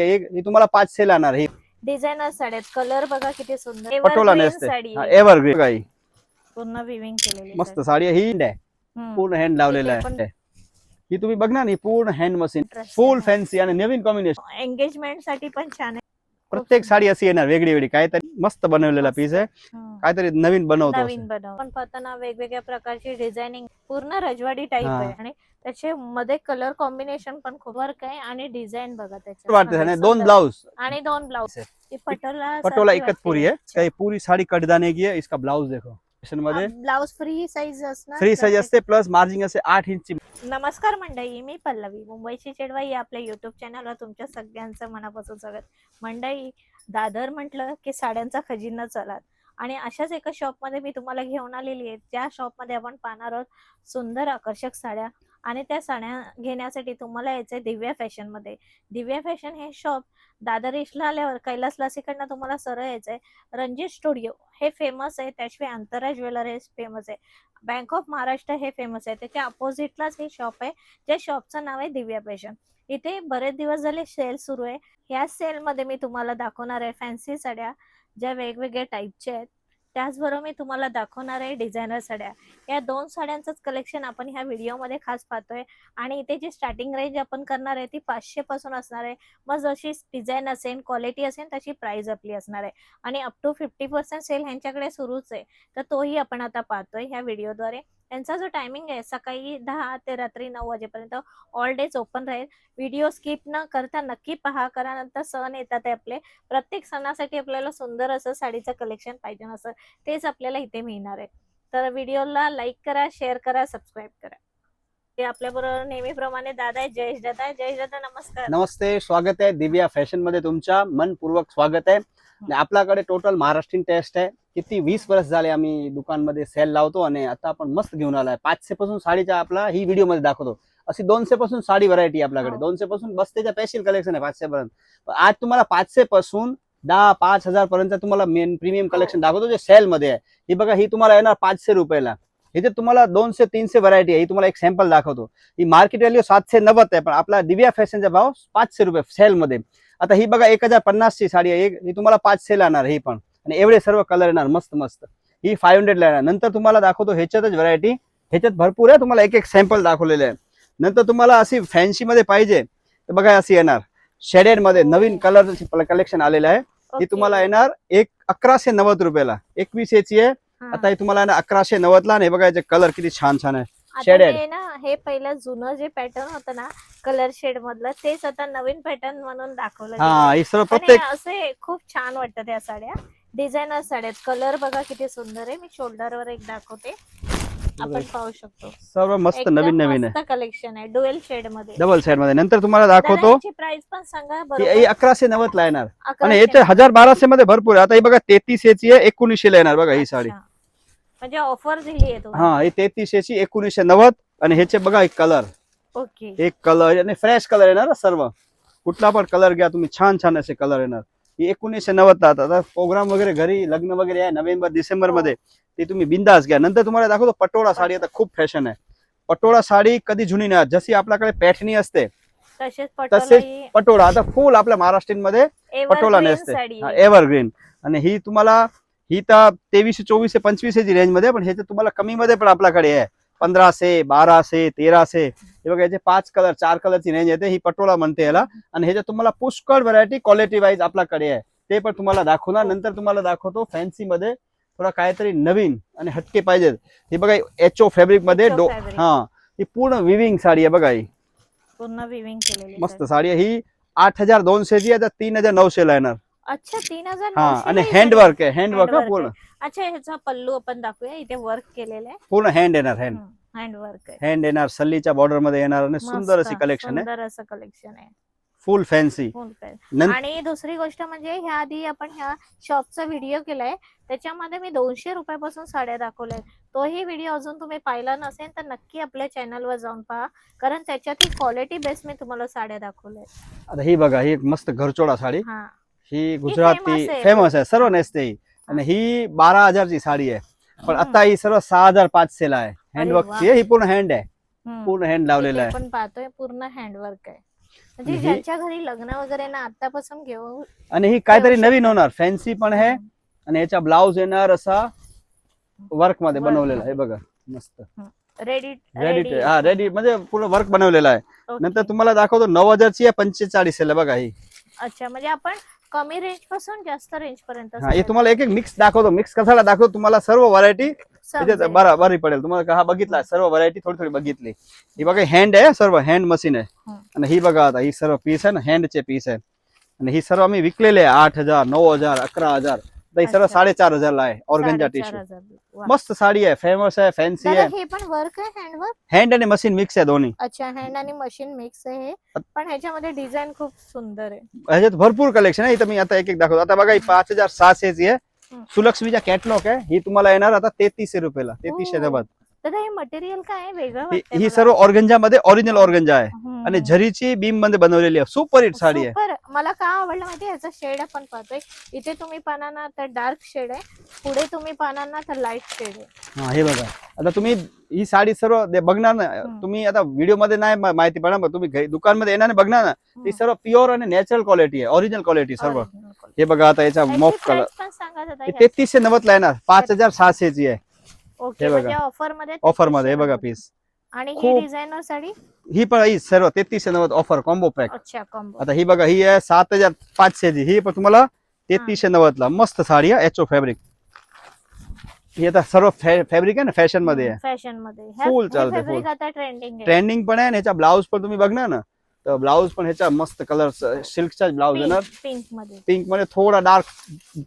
एक ही तुम्हाला 500 लाणार. ही डिझायनर साड्या, कलर बघा किती सुंदर, पटोला एव्हरग्रीन नेसते, साडी आहे. एव्हरग्रीन गाई पूर्ण विविंग केलेली मस्त साडी ही आहे. पूर्ण हँड लावलेला आहे. ही तुम्ही बघ ना, ही पूर्ण हँड मशीन, फुल फॅन्सी आणि नवीन कॉम्बिनेशन. एंगेजमेंट साठी पण छान आहे. प्रत्येक साडी अशी येणार वेगळी वेगळी, काहीतरी मस्त बनवलेला पीस आहे, काहीतरी नवीन बनवतो. पण पाहताना वेगवेगळ्या प्रकारची डिझायनिंग, पूर्ण रजवाडी टाइप आहे आणि त्याचे मध्ये कलर कॉम्बिनेशन पण खूप वर्क आहे आणि डिझाइन बघा त्याच्यात. दोन ब्लाउज आणि 2 ब्लाउज. पटोला एकच पूरी है, काही पूरी साड़ी कटदाने की है. इसका ब्लाउज देखो मध्ये ब्लाउज फ्री साइज असणार, फ्री साइज असते, प्लस मार्जिंग असे 8 इंची. नमस्कार मंडळी, मी पल्लवी, मुंबईची चेडवाई या आपल्या युट्यूब चॅनलवर तुमच्या सगळ्यांचं मनापासून स्वागत. मंडळी, दादर म्हटलं की साड्यांचा खजिना चलात आणि अशाच एका शॉप मध्ये मी तुम्हाला घेऊन आलेली आहे. त्या शॉप मध्ये आपण पाहणार आहोत सुंदर आकर्षक साड्या आणि त्या साड्या घेण्यासाठी तुम्हाला यायचंय दिव्या फॅशन मध्ये. दिव्या फॅशन हे शॉप दादर ईस्टला आल्यावर कैलास लासीकडनं तुम्हाला सरळ यायचंय. रणजित स्टुडिओ हे फेमस आहे, त्याशिवाय अंतरा ज्वेलर हे फेमस आहे, बँक ऑफ महाराष्ट्र हे फेमस आहे. त्याच्या अपोजिटलाच हे शॉप आहे, ज्या शॉपचं नाव आहे दिव्या फॅशन. इथे बरेच दिवस झाले सेल सुरू आहे. ह्या सेल मध्ये मी तुम्हाला दाखवणार आहे फॅन्सी साड्या, ज्या वेगवेगळ्या टाईपच्या आहेत. त्याचबरोबर मी तुम्हाला दाखवणार आहे डिझायनर साड्या. या 2 साड्यांचंच कलेक्शन आपण ह्या व्हिडिओमध्ये खास पाहतोय आणि इथे जी स्टार्टिंग रेंज आपण करणार आहे ती 500 पासून असणार आहे. मग जशी डिझाईन असेल, क्वालिटी असेल, तशी प्राइस आपली असणार आहे आणि अप टू 50% सेल ह्यांच्याकडे सुरूच आहे. तर तोही आपण आता पाहतोय ह्या व्हिडिओद्वारे. त्यांचा जो टायमिंग आहे सकाळी 10 ते रात्री 9 वाजेपर्यंत ऑल डेज ओपन राहील. व्हिडिओ स्किप न करता नक्की पहा, कारण नंतर सण येतात आपले. प्रत्येक सणासाठी आपल्याला सुंदर असं साडीचं कलेक्शन पाहिजे असं, तेच आपल्याला इथे मिळणार आहे. तर व्हिडिओला लाईक करा, शेअर करा, सबस्क्राईब करा. ते आपल्याबरोबर नेहमीप्रमाणे दादा आहे, जयेश दादा आहे. जयेश दादा नमस्कार. नमस्ते, स्वागत आहे दिव्या फॅशन मध्ये, तुमच्या मनपूर्वक स्वागत आहे. आपल्याकडे टोटल महाराष्ट्रीयन टेस्ट आहे. किती 20 वर्ष झाले आम्ही दुकान मध्ये सेल लावतो आणि आता आपण मस्त घेऊन आलाय. 500 पासून साडीचा आपला ही व्हिडिओ मध्ये दाखवतो. अशी 200 पासून साडी व्हरायटी आपल्याकडे. 200 पासून बस्तेच्या स्पेशल कलेक्शन आहे 500 पर्यंत. आज तुम्हाला 500 पासून 10-5,000 पर्यंत तुम्हाला मेन प्रीमियम कलेक्शन दाखवतो जे सेल मध्ये आहे. ही बघा, ही तुम्हाला येणार 500 रुपयाला. इथे तुम्हाला 200-300 व्हरायटी आहे. ही तुम्हाला एक सॅम्पल दाखवतो. ही मार्केट व्हॅल्यू 790 आहे, पण आपला दिव्या फॅशनचा भाव 500 रुपये सेल मध्ये. आता ही बघा 1050 ची साडी आहे, ही तुम्हाला 500 ला येणार. ही पण आणि एवढे सर्व कलर येणार मस्त मस्त. ही 500 ला येणार. नंतर तुम्हाला दाखवतो ह्याच्यातच व्हरायटी, ह्याच्यात भरपूर आहे. तुम्हाला एक एक सॅम्पल दाखवलेले आहे. नंतर तुम्हाला अशी फॅन्सी मध्ये पाहिजे तर बघा अशी येणार शेडेड मध्ये नवीन कलर कलेक्शन आलेलं आहे. ही तुम्हाला येणार 1190 रुपयाला. 21 ची आहे. आता हे तुम्हाला 1190 ला. आणि बघा याचे कलर किती छान छान आहे. शेडेड हे पहिलं जुनं जे पॅटर्न होतं ना कलर शेड मधलं, तेच आता नवीन पॅटर्न म्हणून दाखवलं. हा, हे सर्व प्रत्येक असे खूप छान वाटतं त्या साड्या. डिझायनर साड्या, कलर बघा किती सुंदर आहे. मी शोल्डरवर एक दाखवते, आपण पाहू शकतो. सर्व मस्त नवीन नवीन आहे. कलेक्शन आहे डुएल शेड मध्ये, डबल शेड मध्ये. नंतर तुम्हाला दाखवतो. प्राइस पण सांगा. 1190 ला येणार आणि याचे 1000-1200 मध्ये भरपूर आहे. आता ही बघा 33 ची आहे, 1900 ला येणार. बघा ही साडी म्हणजे ऑफर दिली आहे. हा, ही 33 ची 1990. आणि ह्याचे बघा एक कलर, ओके, एक कलर आणि फ्रेश कलर येणार सर्व. कुठला पण कलर घ्या तुम्ही, छान छान असे कलर येणार. ही 1990 ला. आता प्रोग्राम वगैरे घरी लग्न वगैरे आहे नोव्हेंबर डिसेंबर मध्ये, ते तुम्ही बिंदास घ्या. नंतर तुम्हाला दाखवतो पटोळा साडी. आता खूप फॅशन आहे. पटोळा साडी कधी जुनी नाही. जशी आपल्याकडे पैठणी असते तसेच पटोळा. आता फुल आपल्या महाराष्ट्रीयन मध्ये पटोळा नसते, एव्हरग्रीन. आणि ही तुम्हाला ही तर 2300-2400-2500 ची रेंज मध्ये, पण ह्याचे तुम्हाला कमी मध्ये पण आपल्याकडे आहे 1500, 1200, 1300. हे बघा याचे 5 कलर 4 कलरची रेंज येते. ही पटोळा म्हणते याला. आणि ह्याच्यात तुम्हाला पुष्कळ व्हरायटी क्वालिटी वाईज आपल्याकडे आहे, ते पण तुम्हाला दाखवणार. नंतर तुम्हाला दाखवतो फॅन्सी मध्ये थोडा काहीतरी नवीन आणि हटके पाहिजे. ही बघा एचओ फॅब्रिक मध्ये हा, ही पूर्ण विविंग साडी आहे. बघा ही पूर्ण विविंग केलेली मस्त साडी आहे. ही 8200 ची आहे, 3900 ला येणार. अच्छा, 3900. हा, आणि हँडवर्क आहे. हँडवर्क पूर्ण. अच्छा, ह्याचा पल्लू आपण दाखवूया. इथे वर्क केलेलं आहे, पूर्ण हँड येणार. हँडवर्क आहे. हँड येणार, सल्लीच्या बॉर्डर मध्ये येणार. आणि सुंदर अशी कलेक्शन आहे, सुंदर असं कलेक्शन आहे, फुल फॅन्सी. आणि दुसरी गोष्ट म्हणजे ह्या आधी आपण ह्या शॉपचा व्हिडिओ केलाय, त्याच्यामध्ये मी 200 रुपयापासून साड्या दाखवल्या. तोही व्हिडिओ अजून तुम्ही पाहिला नसेल तर नक्की आपल्या चॅनलवर जाऊन पहा, कारण त्याच्यात क्वालिटी बेस मी तुम्हाला साड्या दाखवल्या. आता ही बघा, ही मस्त घरचोडा साडी. ही गुजराती फेमस आहे, सर्व नेसते. आणि ही 12,000 ची साडी आहे, पण आता ही सर्व 6500 ला आहे. हँडवर्क ची. ही पूर्ण हँड आहे, पूर्ण हँड लावलेला आहे. आपण पाहतोय पूर्ण हँडवर्क आहे. म्हणजे आणि ज्यांच्या घरी लग्न वगैरे ना आतापासून घेऊ. आणि ही काहीतरी ठेवू नवीन शकता. होणार, फॅन्सी पण आहे. आणि याचा ब्लाउज येणार असा वर्क मध्ये Work बनवलेला मध्ये. आहे बघा, मस्त रेडी रेडी. हा रेडी म्हणजे पूर्ण वर्क बनवलेला आहे. नंतर ओके. तुम्हाला दाखवतो 9,000 ची आहे, 45 आहे बघा ही. अच्छा, म्हणजे आपण कमी रेंज पासून जास्त रेंज पर्यंत हा हे तुम्हाला एक एक मिक्स दाखवतो. मिक्स कसाला दाखवतो तुम्हाला, सर्व व्हरायटी समजेल. बरी पडेल तुम्हाला. हा बघितला सर्व व्हरायटी थोडी थोडी बघितली. ही बघा हँड आहे, सर्व हँड मशीन आहे. हं. आणि ही बघा आता ही सर्व पीस आहे ना, हँडचे पीस आहे. आणि ही सर्व आम्ही विकलेले आहे 8,000, 9,000, 11,000. ही सर्व अच्छा. 4,500 ला आहे. ऑर्गन्जा टिश्यू 4,500. वा. मस्त साडी आहे, फेमस आहे, फॅन्सी दादा, आहे. हे पण वर्क आहे, हँड वर्क? हँड आणि मशीन मिक्स आहे दोन्ही. अच्छा, हँड आणि मशीन मिक्स आहे हे. पण ह्याच्यामध्ये डिझाईन खूप सुंदर आहे. ह्याच्यात भरपूर कलेक्शन आहे. इथं मी आता एक एक दाखवतो. आता बघा ही 5,600 ची आहे. हं. सुलक्ष्मीच्या कॅटलॉग आहे. ही तुम्हाला येणार आता 3300 रुपयाला, 3390. दादा, हे मटेरियल काय आहे? वेगळं ही वाटतंय ही मला. सर्व ऑर्गन्जा मध्ये ओरिजिनल ऑर्गन्जा आहे. हं. आणि झरीची बीम मध्ये बनवलेली आहे. सुपर हिट साडी आहे. सुपर. मला का आवडलं माहिती, याचा शेड आपण पाहतोय इथे, तुम्ही पाहणार ना तर डार्क शेड आहे, पुढे तुम्ही पाहणार ना तर लाईट शेड आहे. हा हे बघा, आता तुम्ही ही साडी सर्व बघणार ना तुम्ही. आता व्हिडिओ मध्ये नाही माहिती पडणार, पण तुम्ही दुकान मध्ये येणार बघणार ना, ती सर्व प्युअर आणि नॅचरल क्वालिटी आहे, ओरिजिनल क्वालिटी सर्व. Original quality. हे बघा आता याचा याची मॉफ कलर price पण सांगा दादा. 3390 ला येणार. 5,600 ची आहे ओके, हे बघा. म्हणजे ऑफर मध्ये ऑफर मध्ये. हे बघा पीस. आणि ही खूप- डिझायनर साडी. ही पण ही सर्व 3390 ऑफर कॉम्बो पॅक. अच्छा, कॉम्बो. आता ही बघा, ही आहे 7,500 ची. ही पण तुम्हाला 3390 ला मस्त साडी आहे, एचओ फॅब्रिक. ही आता सर्व फॅब्रिक आहे ना, फॅशन मध्ये आहे, फॅशन मध्ये Full चालतंय, फॅब्रिक full. आता ट्रेंडिंग आहे. ट्रेंडिंग पण आहे. आणि ह्याचा ब्लाऊज पण तुम्ही बघणार ना, तर ब्लाऊज पण ह्याचा मस्त कलर, सिल्कचा ब्लाऊज येणार. पिंक मध्ये. पिंक मध्ये थोडा डार्क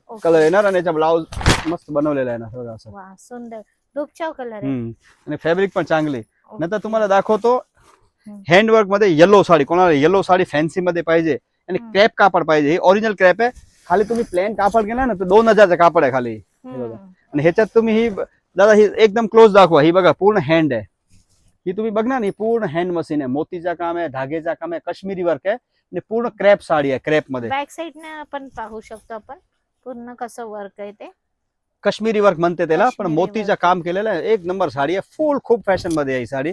ओके. कलर येणार. आणि याचा ब्लाऊज मस्त बनवलेला आहे ना बघा असं. वा, सुंदर धूपचाव कलर आहे. आणि फॅब्रिक पण चांगली. नंतर तुम्हाला दाखवतो हम्म. हँडवर्क मध्ये येलो साडी. कोणाला येलो साडी फॅन्सी मध्ये पाहिजे आणि क्रॅप कापड पाहिजे, हे ओरिजिनल क्रॅप आहे. खाली तुम्ही प्लेन कापड गेला ना तर 2,000चं कापड आहे खाली. हे बघा. आणि ह्याच्यात तुम्ही ही दादा ही एकदम क्लोज दाखवा. ही बघा पूर्ण हँड आहे. ही तुम्ही बघणार ही पूर्ण हँड मशीन आहे. मोतीचा काम आहे, धागेचा काम आहे, काश्मीरी वर्क आहे. आणि पूर्ण क्रॅप साडी आहे, क्रॅप मध्ये. बॅक साइड ने आपण पाहू शकतो आपण पूर्ण कसं वर्क आहे ते. काश्मीरी वर्क म्हणते त्याला, पण काश्मीरी मोतीचं work. काम केलेलं आहे. एक नंबर साडी आहे, फुल खूप फॅशन मध्ये आहे ही साडी.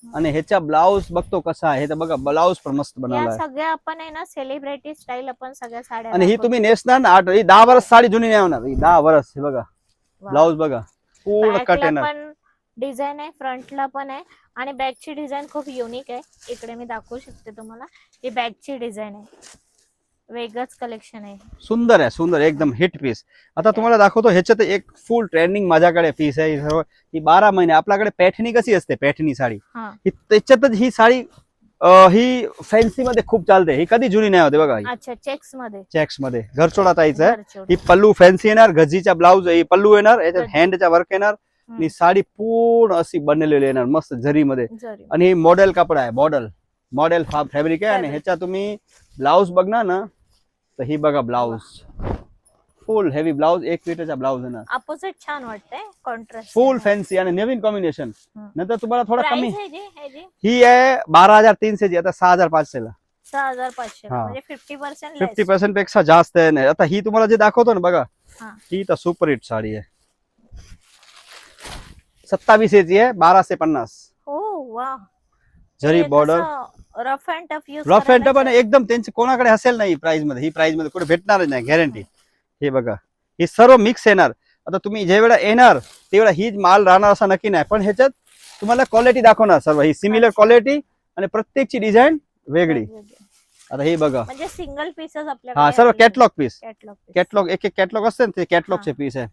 आणि ह्याचा ब्लाऊज बघतो कसा आहे, तर बघा ब्लाऊज पण मस्त बनवला या आहे. सगळ्या आपण आहे ना सेलिब्रिटी स्टाईल आपण सगळ्या साड्या आणि ही दाखवतो. तुम्ही नेसणार ना 10 वर्ष साडी जुनी नाही होणार. ही 10 वर्ष. हे बघा वा. ब्लाऊज बघा पूर्ण Back कट ला येणार. पण डिझाईन आहे, फ्रंटला पण आहे. आणि बॅकची डिझाईन खूप युनिक आहे. इकडे मी दाखवू शकते तुम्हाला. ही बॅकची डिझाईन आहे, वेगळंच कलेक्शन आहे. सुंदर आहे, सुंदर एकदम हिट पीस. आता तुम्हाला दाखवतो ह्याच्यात एक फुल ट्रेंडिंग माझ्याकडे पीस आहे. ही सर्व ही 12 महिने आपल्याकडे पैठणी कशी असते, पैठणी साडी, हा. ही त्याच्यातच ही साडी ही फॅन्सी मध्ये खूप चालते. ही कधी जुनी नाही होते बघा. ही अच्छा, चेक्स मध्ये. चेक्स मध्ये घरचोडा ताईचं आहे. घरचोड. ही पल्लू फॅन्सी येणार, गजीचा ब्लाऊज ही पल्लू येणार, याच्यात गजी. हँडचा वर्क येणार. हम्म. आणि साडी पूर्ण अशी बनलेली येणार मस्त झरीमध्ये. जरी. आणि ही मॉडेल कपडा आहे, मॉडेल फॅब्रिक आहे. आणि Fabric. ह्याच्या तुम्ही ब्लाऊज बघणार ना तर ही बघा ब्लाऊज फुल हेवी ब्लाऊज, 1 मीटरचा ब्लाऊज येणार. अपोजिट छान वाटतंय, कॉन्ट्रास्ट. फुल फॅन्सी आणि नवीन कॉम्बिनेशन. हम्म. नंतर तुम्हाला थोडा कमी. प्राइस ही आहे 12,300 ची, आता 6,500 ला. 6,500 हा. म्हणजे 50% 50% पेक्षा जास्त आहे नाही. आता ही तुम्हाला जे दाखवतो ना बघा, हा. ही तर सुपर हिट साडी आहे. 2700 ची आहे, 1250. हो वा. जरी border rough and tough use. Rough and tough आणि एकदम त्यांचे कोणाकडे असेल नाही प्राइस मध्ये. ही प्राइस मध्ये कुठे भेटणार नाही, गॅरंटी. हे बघा हे सर्व मिक्स येणार. आता तुम्ही जे वेळा येणार तेवढा हीच माल राहणार असं नक्की नाही, पण ह्याच्यात तुम्हाला क्वालिटी दाखवणार सर्व. ही सिमिलर क्वालिटी आणि प्रत्येकची डिझाईन वेगळी. आता हे बघा, म्हणजे सिंगल पीसेस हा सर्व कॅटलॉग पीस. कॅटलॉग. कॅटलॉग एक एक कॅटलॉग असते ना, ते कॅटलॉगचे पीस आहे.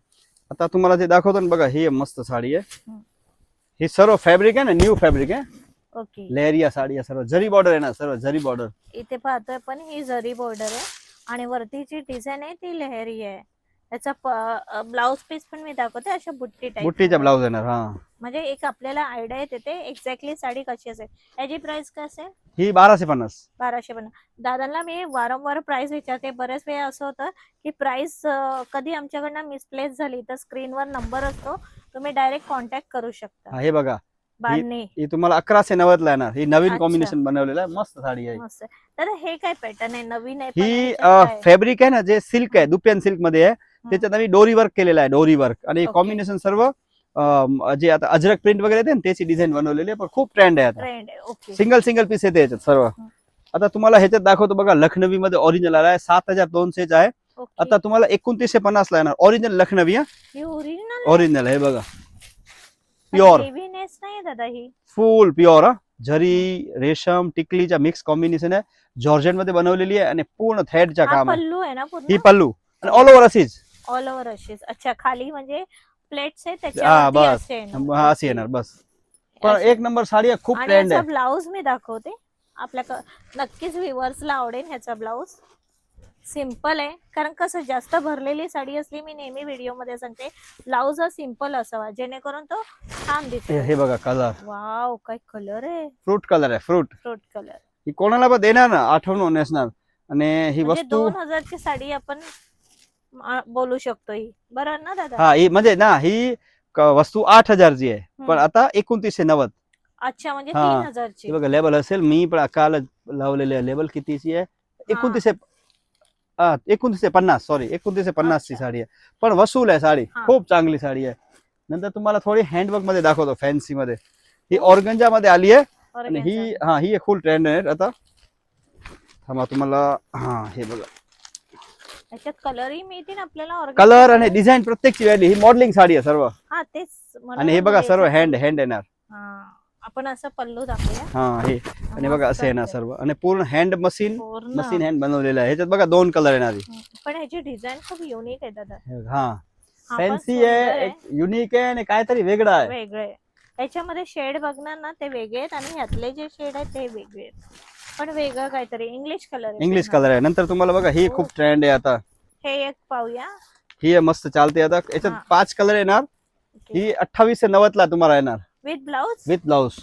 आता तुम्हाला ते दाखवतो ना बघा, ही मस्त साडी आहे. हम्म. ही सर्व फॅब्रिक आहे ना, न्यू फॅब्रिक आहे. ओके. लेहरिया साडी आहे, सर्व जरी बॉर्डर आहे ना, सर्व जरी बॉर्डर. इथे पाहतोय पण ही जरी बॉर्डर आहे आणि वरती जी डिझाईन आहे ती लहरी आहे. याचा ब्लाउज पीस पण मी दाखवते, अशा बुट्टी टाइप. बुट्टीचा ब्लाऊज येणार. हा म्हणजे एक आपल्याला आयडिया येते एक्झॅक्टली साडी कशी असेल. याची प्राइस काय असेल? ही 1250. 1250. दादांना मी वारंवार प्राइस विचारते. बरेच वेळा असं होतं की प्राइस कधी आमच्याकडनं मिसप्लेस झाली तर स्क्रीनवर नंबर असतो, तुम्ही डायरेक्ट कॉन्टॅक्ट करू शकता. हा, हे बघा बांधणी. ही तुम्हाला 1190 ला येणार. ही नवीन अच्छा. कॉम्बिनेशन बनवलेलं आहे, मस्त साडी आहे. मस्त. तर हे काय पॅटर्न आहे, नवीन आहे पण ही ह्याच्यात काय? फॅब्रिक आहे ना, जे सिल्क आहे, दुपियन सिल्क मध्ये आहे. त्याच्यात आम्ही डोरी वर्क केलेला आहे, डोरी वर्क. आणि Okay. कॉम्बिनेशन सर्व जे आता अजरक प्रिंट वगैरे येते ना त्याची डिझाईन बनवलेली आहे, पण खूप ट्रेंड आहे आता. ट्रेंड आहे. ओके. सिंगल पीस येते याच्यात सर्व. आता तुम्हाला ह्याच्यात दाखवतो बघा, लखनवी मध्ये ओरिजिनल आलाय 7200 आहे. ओके. आता तुम्हाला 2950 ला येणार. ओरिजिनल लखनवी हा, ही ओरिजिनल ओरिजिनल आहे बघा, प्युअर हेवीनेस नाही दादा ही. फुल प्युअर हा. झरी रेशम टिकलीचा मिक्स कॉम्बिनेशन आहे. जॉर्जेट मध्ये बनवलेली आहे आणि पूर्ण थ्रेडचा हा काम आहे. पल्लू आहे ना ही पूर्ण, पल्लू आणि ऑल ओव्हर अशीच. ऑल ओव्हर अशीच. अच्छा, खाली म्हणजे प्लेट्स आहे हा त्याच्यावरती बस, असे आहे ना. हा अशी येणार बस. पण अशा. एक नंबर साडी आहे, खूप आणि ट्रेंड ह्याचा आहे. ब्लाऊज मी दाखवते आपल्या, नक्कीच व्ह्युअर्सला आवडेल ह्याचा ब्लाऊज. सिंपल आहे, कारण कसं जास्त भरलेली साडी असली, मी नेहमी व्हिडिओ मध्ये सांगते ब्लाऊज हा सिंपल असावा जेणेकरून तो छान दिसतो. हे बघा कलर, वाव, काय कलर आहे, फ्रूट कलर आहे, फ्रूट. Fruit colour. ही कोणाला पण देणार ना, आठवण नेसणार. आणि ही म्हणजे वस्तू 2000 ची साडी आपण बोलू शकतो ही, बरोबर ना दादा? हा, ही म्हणजे ना ही वस्तू 8000 ची आहे, पण आता 2990. अच्छा, म्हणजे हा. 3000 ची. हे बघा लेबल असेल, मी पण काल लावलेले आहे लेबल. कितीची आहे? 2950, सॉरी 2950 ची अच्छा. साडी आहे, पण वसूल आहे साडी. हा. खूप चांगली साडी आहे. नंतर तुम्हाला थोडी हँडवर्क मध्ये दाखवतो, फॅन्सी मध्ये. ही ऑर्गंजा मध्ये आली आहे आणि ही Organza. हा, ही फुल ट्रेंड आहे आता. थांबा तुम्हाला, हा हे बघा याच्यात कलरही मिळतील आपल्याला organza कलर आणि मध्ये. डिझाईन प्रत्येकची वेगळी. ही मॉडेलिंग साडी आहे सर्व. हा तेच म्हणून आणि हे बघा म्हणजे सर्व याच्यात- हँड येणार. हा, आपण असं पल्लू दाखवूया. हा हे, आणि बघा मस्त असं येणार आहे. सर्व. आणि पूर्ण हँड मशीन पूर्ण. हँड बनवलेलं आहे. ह्याच्यात बघा 2 कलर येणार. पण ह्याची डिझाईन खूप युनिक आहे दादा. हा, हा, पण फॅन्सी सुंदर आहे, एक युनिक आहे आणि काहीतरी वेगळं आहे. वेगळे. याच्यामध्ये शेड बघणार ना, ते वेगळे आहेत आणि ह्यातले जे शेड आहेत ते वेगळे आहेत, पण वेगळं काहीतरी इंग्लिश कलर आहे. इंग्लिश कलर आहे. नंतर तुम्हाला बघा ही खूप ट्रेंड आहे आता. हे एक पाहूया. ही मस्त चालते आता. याच्यात हा. 5 कलर येणार. ही 2890 ला तुम्हाला येणार with blouse. With blouse.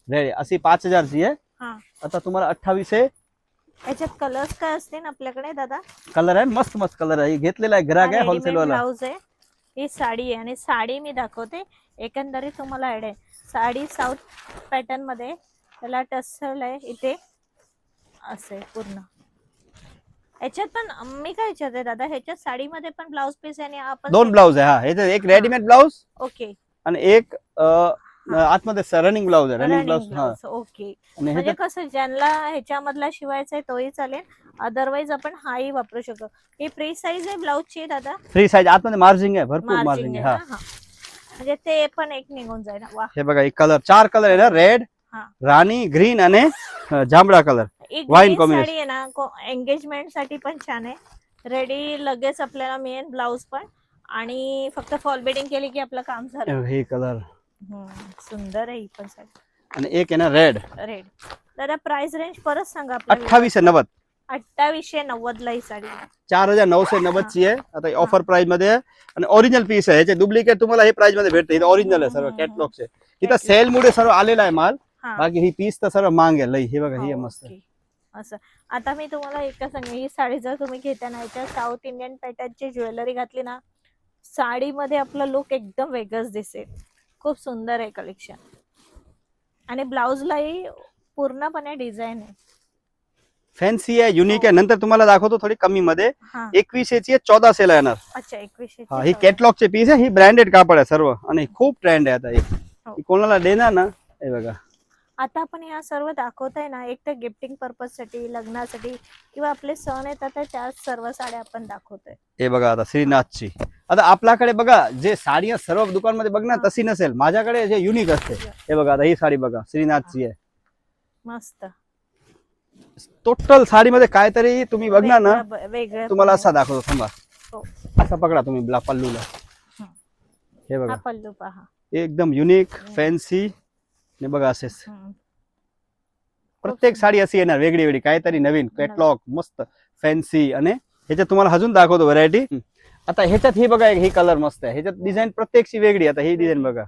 Ready अशी 5000 ची आहे. हा, आता तुम्हाला 2800 याच्यात कलर्स काय असतील आपल्याकडे दादा? कलर आहे. मस्त मस्त कलर आहे. घेतलेला आहे, ग्राहक आहे होलसेल वाला. ब्लाउज आहे, ही साडी आहे. आणि साडी मी दाखवते एकंदरीत तुम्हाला आयडिया आहे. साडी साऊथ पॅटर्न मध्ये, त्याला टसल आहे इथे असे पूर्ण. याच्यात पण मी काय विचारते दादा, ह्याच्यात साडीमध्ये पण ब्लाउज पीस आहे आणि आपण 2 ब्लाउज आहे. हा, ह्याच्यात एक रेडीमेड ब्लाउज ओके आणि एक आतमध्ये रनिंग ब्लाउज आहे. Running blouse. हा, ओके. आणि म्हणजे ह्याच्यात कसं ज्यांना ह्याच्यामधला शिवायचा आहे तोही चालेल, अदरवाईज आपण हाही वापरू शकतो. ही फ्री साईज आहे ब्लाउजची दादा? Free size. आतमध्ये मार्जिंग आहे, भरपूर मार्जिंग मार्जिंग आहे आहे. ना? हा, म्हणजे ते पण एक निघून जाईल. वा, हे बघा, एक कलर 4 कलर आहे ना, रेड, हा. राणी, ग्रीन आणि जांभळा कलर. एक Wine green combination. साडी आहे ना, एंगेजमेंट साठी पण छान आहे. रेडी लगेच आपल्याला मिळेल ब्लाउज पण, आणि फक्त फॉल बेडिंग केली की आपलं काम झालं. हे कलर सुंदर आहे ही पण साडी. आणि एक आहे ना रेड. रेड. दादा प्राइस रेंज परत सांगा आपल्याला. 2890. 2890 ला ही साडी. 4990 ची आहे. आता ऑफर प्राइस मध्ये आहे आणि ओरिजिनल पीस आहे. याचे डुप्लिकेट तुम्हाला हे प्राइस मध्ये भेटते. ओरिजिनल आहे सर्व, कॅटलॉगचे. इथं सेल मुळे सर्व आलेला आहे माल. हा. बाकी ही पीस तर सर्व मांग आहे लई. हे बघा, ही मस्त आहे. ओके. असं आता मी तुम्हाला एक सांगेन, ही साडी जर तुम्ही घेताना याच्या साऊथ इंडियन पॅटर्नची ज्वेलरी घातली ना, साडीमध्ये आपला लुक एकदम वेगळंच दिसेल. खूप सुंदर आहे कलेक्शन. आणि ब्लाउजलाही पूर्णपणे डिझाईन आहे. फॅन्सी आहे, युनिक आहे. नंतर तुम्हाला दाखवतो थोडी कमी मध्ये. हा. 2100 ची आहे, 1400 ला येणार. अच्छा, 2100 हा, ही कॅटलॉगचे पीस आहे. ही ब्रँडेड कापड आहे सर्व आणि खूप ट्रेंड आहे आता. ही कोणाला देणार ना, हे बघा. आता आपण या सर्व दाखवताय ना, एक तर गिफ्टिंग पर्पज साठी, लग्नासाठी किंवा आपले सण येतात तर त्या सर्व साड्या आपण दाखवतोय. हे बघा आता श्रीनाथची. आता आपल्याकडे बघा, जे साडी सर्व दुकानमध्ये बघणार तशी नसेल. माझ्याकडे जे युनिक असते. हे बघा, आता ही साडी बघा, श्रीनाथची आहे. मस्त. टोटल साडीमध्ये काहीतरी तुम्ही बघणार ना, वेगळं तुम्हाला असा दाखवतो. थांबा, हो. असा पकडा तुम्ही पल्लूला. हे हा बघा, पल्लू पहा. एकदम युनिक, फॅन्सी. हे बघा असेच प्रत्येक साडी अशी येणार, वेगळी वेगळी काहीतरी नवीन. कॅटलॉग मस्त फॅन्सी. आणि ह्याच्यात तुम्हाला अजून दाखवतो व्हरायटी. आता ह्याच्यात ही बघा, ही कलर मस्त आहे. ह्याच्यात डिझाईन प्रत्येकची वेगळी. आता ही डिझाईन बघा,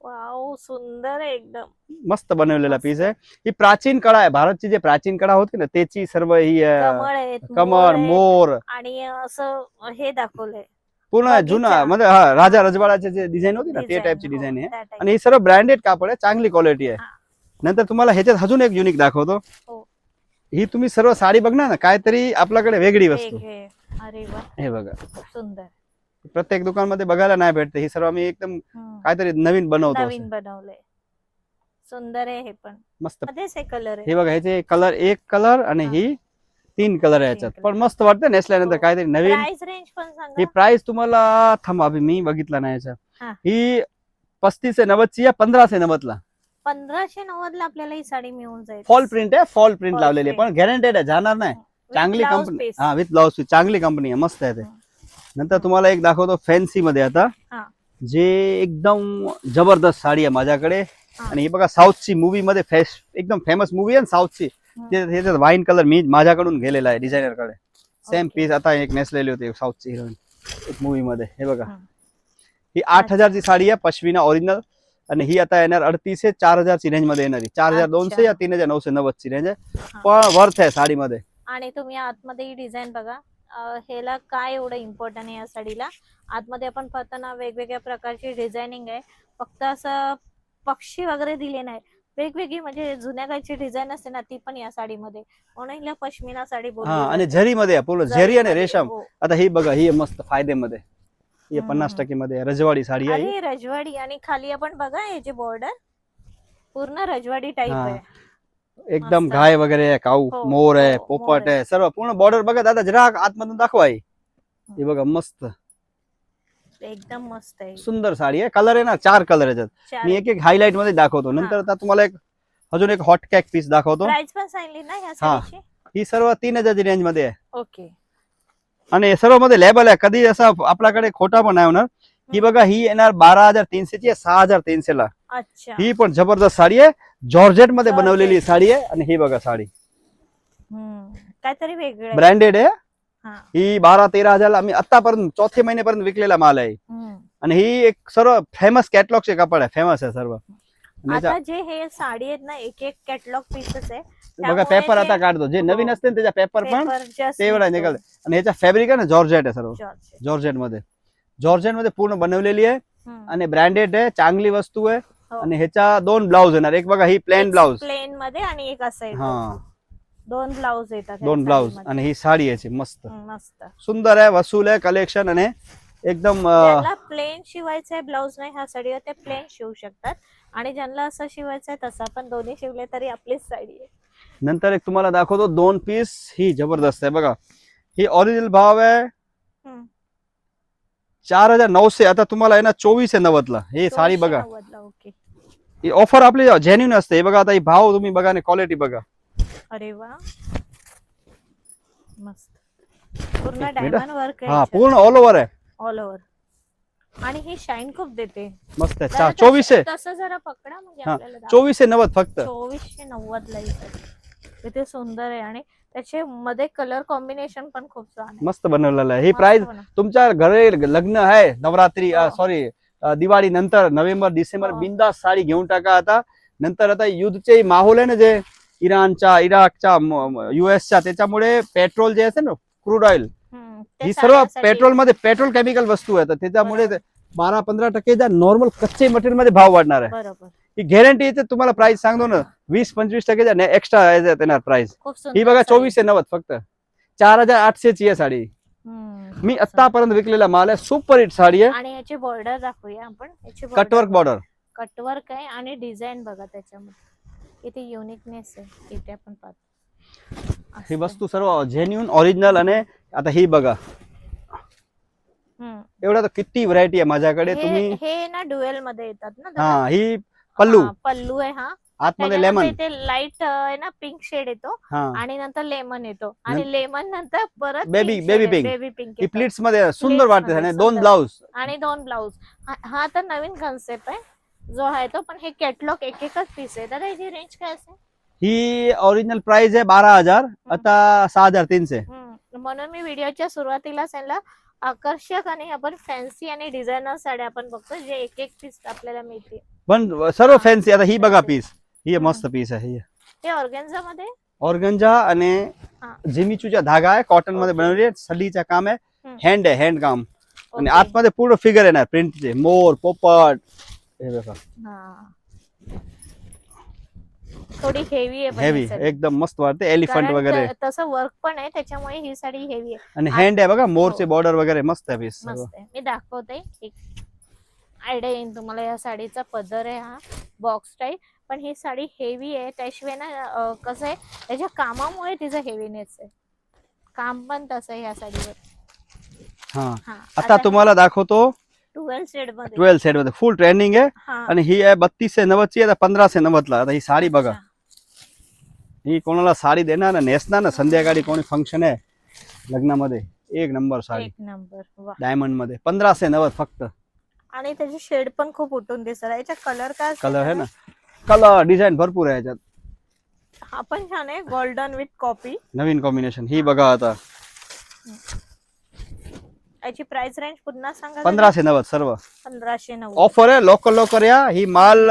वाव, सुंदर आहे एकदम. मस्त बनवलेला पीस आहे. ही प्राचीन कळा आहे. भारतची जे प्राचीन कळा होती ना, त्याची सर्व ही कमळ आहेत, कमळ, आहेत, मोर आणि असं हे दाखवलंय पूर्ण बगीचा. जुना म्हणजे हा, राजा रजवाड्याचे जे डिझाईन होती ना, ते Design, टाइपची हो, डिझाईन आहे. त्या type. आणि ही सर्व ब्रँडेड कापड आहे, चांगली क्वालिटी आहे. हा. नंतर तुम्हाला ह्याच्यात अजून एक युनिक दाखवतो. हो. ही तुम्ही सर्व साडी बघणार ना, काहीतरी आपल्याकडे वेगळी वस्तू. वेगळे. अरे वा, हे बघा, सुंदर. प्रत्येक दुकानमध्ये बघायला नाही भेटते. ही सर्व आम्ही एकदम काहीतरी नवीन बनवतो. नवीन बनवलंय. सुंदर आहे हे पण. मस्त. मध्येच हे कलर आहे. हे बघा ह्याचे कलर, एक कलर आणि हा. ही 3 कलर आहे तीन याच्यात. color. पण मस्त वाटतं नेसल्यानंतर हो. काहीतरी नवीन. प्राइस रेंज पण ही सांगा. प्राइस तुम्हाला थांबा अभि मी बघितला नाही याच्यात. हा. ही 3590 ची या 1590 ला. 1590 ला आपल्याला ही साडी मिळून जाईल. फॉल प्रिंट आहे, फॉल प्रिंट Fall लावलेली आहे, print. पण गॅरंटेड आहे, जाणार नाही. With चांगली blouse कंपनी. piece. हा, विथ ब्लाउज पीस, चांगली कंपनी आहे, मस्त आहे ते. नंतर तुम्हाला एक दाखवतो फॅन्सी मध्ये आता, हा. जे एकदम जबरदस्त साडी आहे माझ्याकडे. हा. आणि ही बघा साऊथची मूवी मध्ये एकदम फेमस मूवी आहे ना साऊथची. हम्म. वाईन कलर मी माझ्याकडून गेलेला आहे डिझायनर कडे. Same Okay. पीस आता एक नेसलेली होती साऊथची हिरोईन एक मूवी मध्ये. हे बघा हम्म. ही 8000 ची साडी आहे, पश्मिना ओरिजिनल. आणि ही आता येणार 38 ते 4000 ची रेंज मध्ये येणारी. 4200 या 3990 ची रेंज आहे, हा. पण वर्थ आहे साडीमध्ये. आणि तुम्ही आतमध्ये ही डिझाईन बघा. ह्याला काय एवढं इम्पॉर्टंट आहे या साडीला. आतमध्ये आपण पाहताना वेगवेगळ्या प्रकारची डिझायनिंग आहे. फक्त असं पक्षी वगैरे दिले नाही, वेगवेगळी म्हणजे जुन्या काळची डिझाईन असते ना, ती पण या साडीमध्ये. म्हणून हिला पश्मिना साडी बोलली हा, आणि जाते. झरी मध्ये आहे पूर्ण, झरी आणि जरीमध्ये, रेशम. हो. आता ही बघा, ही मस्त फायदेमध्ये, ही हम्म. 50% मध्ये आहे, रजवाडी साडी आहे. अरे रजवाडी. आणि खाली आपण बघा याची बॉर्डर पूर्ण रजवाडी टाइप हा. आहे. एकदम मस्त. गाय वगैरे आहे, काऊ, हो, मोर आहे, हो, पोपट मोर आहे. आहे, सर्व पूर्ण बॉर्डर बघा दादा, जरा आतमधून दाखवा. हे बघा मस्त एकदम मस्त आहे. सुंदर साडी आहे. कलर आहे ना 4 कलर याच्यात. चार. मी एक एक हायलाइट मध्ये दाखवतो. नंतर आता तुम्हाला अजून एक हॉट कॅक पीस दाखवतो. प्राइस पण सांगली ना या हा. साडीची. ही सर्व 3000 ची रेंज मध्ये आहे, ओके. आणि हे सर्व मध्ये लेबल आहे, कधी असं आपल्याकडे खोटा पण नाही होणार. ही बघा, ही येणार 12300 ची आहे, 6300 ला. अच्छा. ही पण जबरदस्त साडी आहे, जॉर्जेट मध्ये जॉर्जेट. बनवलेली साडी आहे. आणि ही बघा साडी काहीतरी वेगळं आहे. ब्रँडेड आहे. हा. ही 12-13 ला आम्ही आतापर्यंत चौथे महिन्यापर्यंत विकलेला माल आहे. हम्म. आणि ही एक सर्व फेमस कॅटलॉगचे कपडे आहे, फेमस आहे सर्व. आणि आता जे हे साडी आहेत ना, एक एक कॅटलॉग पीसेस आहे. बघा पेपर आता काढतो, जे नवीन असते ना त्याच्या पेपर पण तेवढा निघाल. आणि ह्याचा फॅब्रिक आहे ना जॉर्जेट आहे, सर्व जॉर्जेट मध्ये पूर्ण बनवलेली आहे. आणि ब्रँडेड आहे, चांगली वस्तू आहे. हो. आणि ह्याच्या 2 ब्लाउज येणार, एक बघा ही प्लेन ब्लाउज, प्लेन मध्ये आणि एक असं आहे. हा 2 ब्लाउज येतात. 2 ब्लाउज. आणि ही साडी याची मस्त मस्त सुंदर आहे, वसूल आहे कलेक्शन. आणि एकदम ज्यांना प्लेन शिवायचं आहे ब्लाउज नाही ह्या साडीवर, ते प्लेन शिवू शकतात. आणि ज्यांना असं शिवायचं आहे तसं पण दोन्ही शिवले तरी आपलीच साडी आहे. नंतर एक तुम्हाला दाखवतो 2 पीस. ही जबरदस्त आहे बघा, ही ओरिजिनल भाव आहे 4900. आता तुम्हाला आहे ना 2490 ला ही साडी बघा. 2490 ओके. ही ऑफर आपली जेन्युइन असते. हे बघा, आता ही भाव तुम्ही बघा आणि क्वालिटी बघा. अरे वा, मस्त. पूर्ण एक मिनिट. डायमंड वर्क हा, आहे पूर्ण ऑल ओव्हर आहे, ऑल ओव्हर. आणि ही शाईन खूप देते. मस्त आहे. जरा 2400. तसं जरा पकडा म्हणजे हा, आपल्याला दाखव. 2490 फक्त. 2490 ला किती सुंदर आहे. आणि त्याचे मध्ये कलर कॉम्बिनेशन पण खूप छान आहे. मस्त बनवलेलं आहे. ही मस्त प्राइस बनव- तुमच्या घरी लग्न आहे, नवरात्री हो. सॉरी दिवाळी नंतर नोव्हेंबर डिसेंबर हो. बिंदास साडी घेऊन टाका. आता नंतर आता युद्धचे माहोल आहे ना, जे इराणच्या, इराकच्या, US च्या, त्याच्यामुळे पेट्रोल जे असते ना, क्रूड ऑइल, ते ही सर्व साड्यांसाठी- पेट्रोल मध्ये पेट्रोल केमिकल वस्तू आहे. तर त्याच्यामुळे बरोबर. 12-15% नॉर्मल कच्चे मटेरियल मध्ये भाव वाढणार आहे. बरोबर. ही गॅरंटी येते तुम्हाला. प्राइस सांगतो ना, 20-25% एक्स्ट्रा येणार प्राइस. खूप सुंदर ही बघा साडी. 2490 फक्त. 4800 ची आहे साडी. मी खूप आतापर्यंत विकलेला माल आहे, सुपर हिट साडी आहे. आणि याची बॉर्डर दाखवूया आपण. याची कटवर्क बॉर्डर. कटवर्क आहे आणि डिझाईन बघा त्याच्यामध्ये किती युनिकनेस आहे. इथे आपण पाहतो ही वस्तू सर्व जेन्युइन ओरिजिनल. आणि आता ही बघा, एवढा तर किती व्हरायटी आहे माझ्याकडे. तुम्ही हे ना ड्युएल मध्ये येतात ना दादा? हा, ही पल्लू, हा, पल्लू आहे. हा, आतमध्ये लेमन. ते लाईट आहे ना, पिंक शेड येतो. हा, आणि नंतर लेमन येतो. आणि लेमन नंतर परत बेबी पिंक. ही प्लीट्स मध्ये सुंदर Pleats वाटते. मध्ये आणि 2 सुंदर. ब्लाउज. आणि 2 ब्लाउज. हा तर नवीन कन्सेप्ट आहे जो आहे तो. पण हे कॅटलॉग एक एकच पीस आहे. दादा याची रेंज काय असेल? ही ओरिजिनल प्राइस आहे 12000, आता 6300. म्हणून मी व्हिडिओच्या सुरुवातीला त्यांना आकर्षक आणि आपण फॅन्सी आणि डिझायनर साड्या आपण बघतो, जे एक एक पीस आपल्याला मिळते. पण सर्व फॅन्सी. आता ही बघा पीस, ही मस्त पीस आहे. ते ऑर्गेन्झा मध्ये ऑर्गंजा आणि जिमीचूचा धागा आहे, कॉटन मध्ये बनवली आहे, सलीचा काम आहे, हँड आहे, हँड काम. आणि ओके. आतमध्ये पूर्ण फिगर येणार प्रिंटचे, मोर, पोपट. हे बघा, हा. थोडी हेवी आहे पण हेवी, ही साडी. एकदम मस्त वाटते. एलिफंट कारण वगैरे. तसं वर्क पण आहे त्याच्यामुळे ही साडी हेवी आहे. आणि हँड आहे बघा, मोरचे बॉर्डर वगैरे मस्त आहे पीस. मस्त आहे. मी दाखवते एक. आयडिया येईल तुम्हाला. या साडीचा पदर आहे हा बॉक्स टाईप, पण ही साडी हेवी आहे. त्याशिवाय ना कसं आहे, त्याच्या कामामुळे तिचं हेवीनेस आहे. काम पण तसं आहे या साडीवर. हा हा आता तुम्हाला दाखवतो 12 शेड मध्ये. 12 सेट मध्ये फुल ट्रेंडिंग आहे. हा आणि ही आहे 3290 ची, आता 1590 ला. आता ही साडी बघा, अच्छा. ही कोणाला साडी देणार ना, नेसणार ना संध्याकाळी कोणी फंक्शन आहे लग्नामध्ये, एक नंबर साडी एक नंबर. वा. डायमंड मध्ये 1590 फक्त. आणि त्याची शेड पण खूप उठून दिसत आहे. याचा कलर काय असेल कलर आहे दादा? ना, कलर डिझाईन भरपूर आहे याच्यात. हा पण छान आहे, गोल्डन विथ कॉपी. नवीन कॉम्बिनेशन ही बघा आता. याची प्राइस रेंज पुन्हा सांगा. 1590 सर्व 1590. ऑफर आहे. लवकर या. ही माल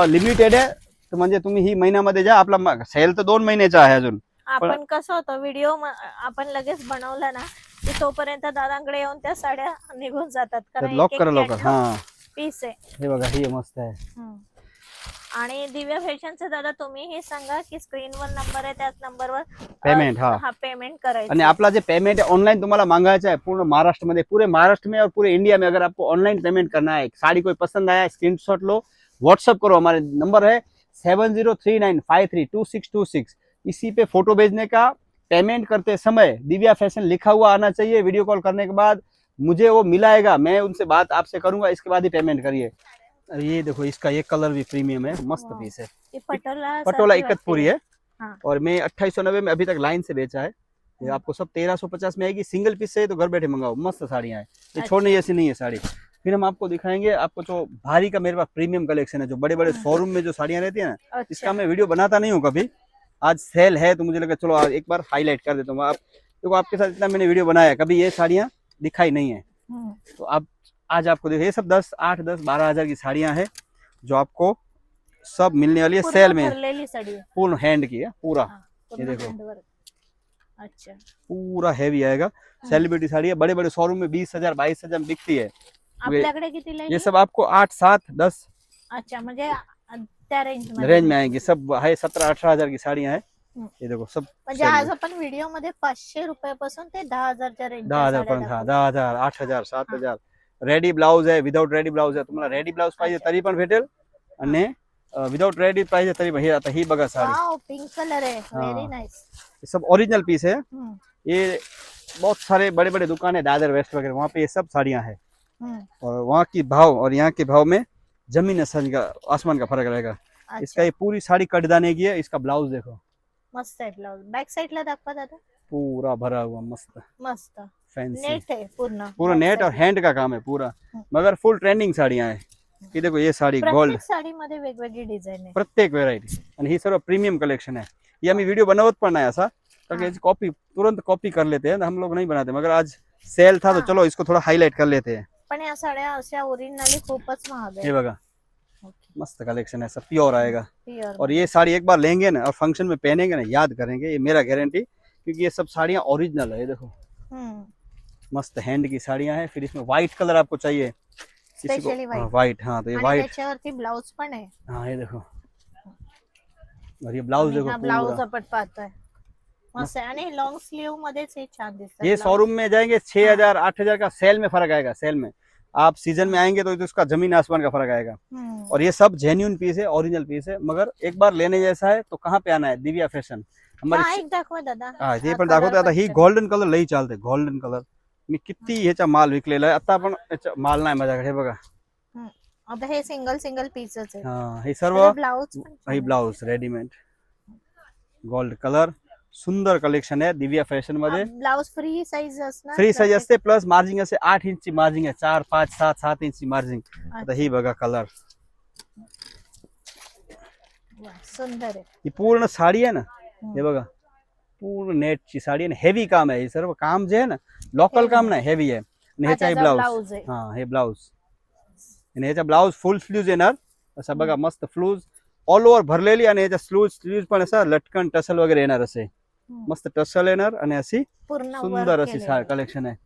लिमिटेड आहे, तर म्हणजे तुम्ही ही महिन्यामध्ये जा. आपला सेल तर 2 महिन्याचा आहे अजून. आपण कसं होतं, व्हिडिओ आपण लगेच बनवला ना की तोपर्यंत दादांकडे येऊन त्या साड्या निघून जातात. तर लवकर हा पीस आहे. हे बघा, ही मस्त आहे. आणि दिव्या फॅशनचं दादा तुम्ही हे सांगा की स्क्रीनवर नंबर आहे, त्याच नंबरवर पेमेंट हा पेमेंट करायचं. आणि आपला जो पेमेंट है ऑनलाइन तुम्हाला मांगायचा है पूर्ण महाराष्ट्र में, पूरे महाराष्ट्र में और पूरे इंडिया में. अगर आपको ऑनलाइन पेमेंट करना है, साड़ी कोई पसंद आया है, स्क्रीनशॉट लो, व्हाट्सअप करो. हमारे नंबर है 7039532626. इसी पे फोटो भेजने का. पेमेंट करते समय दिव्या फैशन लिखा हुआ आना चाहिए. वीडियो कॉल करने के बाद मुझे वो मिलाएगा, मैं उनसे बात आपसे करूंगा, इसके बाद ही पेमेंट करिए. ये देखो, इसका ये कलर भी प्रीमियम है, मस्त पीस है. ये पटोला पटोला सारखी इकतपुरी है. हाँ. और मैं 2890 में अभी तक लाइन से बेचा है. ये आपको सब 1350 में आएगी. सिंगल पीस से तो घर बैठे मंगाओ, मस्त साड़ियाँ हैं. ये अच्छा. छोड़ने जैसी नहीं है साड़ी. फिर हम आपको दिखाएंगे. आपको जो भारी का मेरे पास प्रीमियम कलेक्शन है, जो बड़े बड़े शोरूम में जो साड़ियाँ रहती है ना, अच्छा. इसका मैं वीडियो बनाता नहीं हूँ कभी. आज सेल है तो मुझे लगा चलो आज एक बार हाईलाइट कर देता हूँ. आप देखो, आपके साथ इतना मैंने वीडियो बनाया, कभी ये साड़ियाँ दिखाई नहीं है. तो आप आज आपको देखो, ये सब 8-10-12 हजार की साड़ियाँ हैं जो आपको सब मिलने वाली है पूर्ण सेल में. भरलेली साडी आहे. पूर्ण हैंड की है पूरा. हाँ, पूर्ण ये देखो. handwork. अच्छा. पूरा हैवी आएगा. सेलिब्रिटी साड़ी है, बड़े बड़े शोरूम में 20,000 22,000 में बिकती है. आपल्याकडे कितीला आहे ये ही? सब आपको 8 7 10 अच्छा, म्हणजे त्या रेंज रेंज में आएंगी. सब है 17-18 हजार की साड़ियाँ हैं. हम्म. ये देखो सब म्हणजे आज आपण व्हिडिओ मध्ये 500 रुपयापासून ते 10,000च्या रेंज 10,000 पर्यंत. हा 10,000 8,000 7,000. रेडी ब्लाउज आहे, विदाउट रेडी ब्लाउज आहे. तुम्हाला रेडी ब्लाउज पाहिजे तरी पण भेटेल, आणि विदाउट रेडी पाहिजे तरी पण. हे आता ही बघा साडी, वाव, पिंक कलर है, वेरी हाँ. नाइस. ये सब ओरिजिनल पीस है. ये बहुत सारे बड़े बड़े दुकान है, दादर वेस्ट वगैरह, वहाँ पे ये सब साड़ियाँ हैं. और वहाँ की भाव और यहाँ के भाव में जमीन आसमान का फर्क रहेगा. इसका ये पूरी साड़ी कटदाने की है. इसका ब्लाउज देखो, मस्त आहे ब्लाउज. बॅक साइड ला दाखवा दादा. पूरा भरा हुआ मस्त मस्त फैंसी, नेट है पूर्ण. पूरा back नेट side और ला. हैंड का काम है पूरा. मगर फुल ट्रेंडिंग साड़ियाँ हैं. ये देखो, ये साड़ी गोल्ड, प्रत्येक साडीमध्ये वेगवेगळी डिझाईन आहे. प्रत्येक व्हेरायटी. आणि ही सर्व प्रीमियम कलेक्शन है. ये हमें वीडियो बनवत पण नाही असा, ताकि इसकी कॉपी तुरंत कॉपी कर लेते हैं, हम लोग नहीं बनाते. मगर आज सेल था तो हाँ. चलो इसको थोड़ा हाईलाइट कर लेते हैं. पण या साड्या अशा ओरिजिनली खूपच महाग ये आहे. बघा, मस्त कलेक्शन है, सब प्योर आएगा. प्युअर. और ये साड़ी एक बार लेंगे ना और फंक्शन में पहनेंगे ना, याद करेंगे, ये मेरा गारंटी. क्योंकि ये सब साड़ियाँ ओरिजिनल है. ये देखो, मस्त हैंड की साड़ियाँ हैं. फिर इसमें व्हाइट कलर आपको चाहिए, Specially white. व्हाइट. हाँ, तो ये आणि व्हाइट. त्याच्यावरती ब्लाउज पण आहे. हाँ, ये देखो. और ये ब्लाउज देखो ब्लाउज पूरा. आपण पाहतोय मस्त आहे. आणि लॉंग स्लीव मध्येच हे छान दिसतं. ये शोरूम में जाएंगे 6,000 8,000 का सेल में फर्क आएगा. सेल में आप सीजन में आएंगे तो उसका जमीन आसमान का फर्क आएगा. और ये सब जेन्युइन पीस है, ओरिजिनल पीस है. मगर एक बार लेने जैसा है तो कहाँ पे आना है? दिव्या फॅशन. हमारी एक दाखवा दादा. हा, ते पण दाखवतो. आता ही गोल्डन कलर लई चालते. गोल्डन कलर मी किती ह्याचा माल विकलेला आहे. आता आपण याचा माल नाही माझ्याकडे. हे बघा, आता हे सिंगल सिंगल पीसच आहे. हा, हे सर्व ब्लाउज ही ब्लाउज रेडीमेड गोल्ड कलर. सुंदर कलेक्शन आहे दिव्या फॅशन मध्ये. ब्लाउज फ्री साईज असणार. फ्री साईज असते, प्लस मार्जिंग असते. 8 इंची मार्जिंग आहे. 4 5 7 7 इंची मार्जिंग. आता ही बघा कलर, सुंदर आहे. ही पूर्ण साडी आहे ना. हे बघा, पूर्ण नेटची साडी आहे. हेवी काम आहे. हे सर्व काम जे आहे ना, लोकल काम नाही, हेवी आहे. आणि ह्याचा हे ब्लाउज. हा, हे ब्लाउज. आणि ह्याचा ब्लाउज फुल स्लीव्ह येणार. असं बघा, मस्त फ्लूज ऑल ओव्हर भरलेली. आणि ह्याचा स्लीव्ह पण असं लटकन टसल वगैरे येणार. असे मस्त टसल येणार. आणि अशी सुंदर अशी कलेक्शन आहे.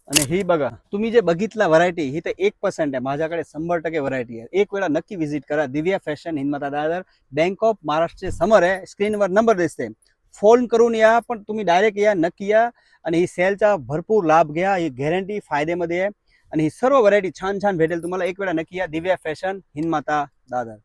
आणि ही बघा, तुम्ही जे बघितला व्हरायटी, ही तर 1% आहे. माझ्याकडे 100% व्हरायटी आहे. एक वेळा नक्की व्हिजिट करा. Divya fashion, Hindmata Dadar, bank of Maharashtra समोर आहे. स्क्रीनवर नंबर दिसते. फोन करून या, पण तुम्ही डायरेक्ट या, नक्की या. आणि ही सेलचा भरपूर लाभ घ्या. ही गॅरंटी फायदेमध्ये आहे. आणि ही सर्व व्हरायटी छान छान भेटेल तुम्हाला. एक वेळा नक्की या दिव्या फॅशन हिंदमाता दादर.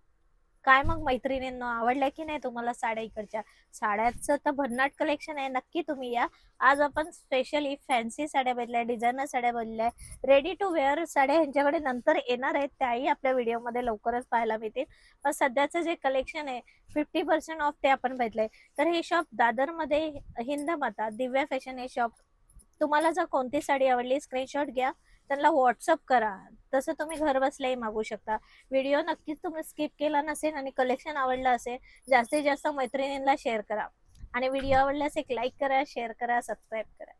काय मग मैत्रिणींनो, आवडल्या की नाही तुम्हाला साड्या इकडच्या? साड्याचं तर भन्नाट कलेक्शन आहे, नक्की तुम्ही या. आज आपण स्पेशली फॅन्सी साड्या बदल्या, डिझायनर साड्या बदल्या, रेडी टू वेअर साड्या यांच्याकडे नंतर येणार आहेत, त्याही आपल्या व्हिडिओमध्ये लवकरच पाहायला मिळतील. पण सध्याचं जे कलेक्शन आहे 50% ऑफ ते आपण बदलय. तर हे शॉप दादरमध्ये हिंदमाता दिव्या फॅशन हे शॉप. तुम्हाला जर कोणती साडी आवडली स्क्रीनशॉट घ्या, त्यांना व्हॉट्सअप करा. तसं तुम्ही घर बसल्याही मागू शकता. व्हिडिओ नक्कीच तुम्ही स्किप केला नसेल आणि कलेक्शन आवडलं असेल, जास्तीत जास्त मैत्रिणींना शेअर करा. आणि व्हिडिओ आवडल्यास एक लाईक करा, शेअर करा, सबस्क्राईब करा.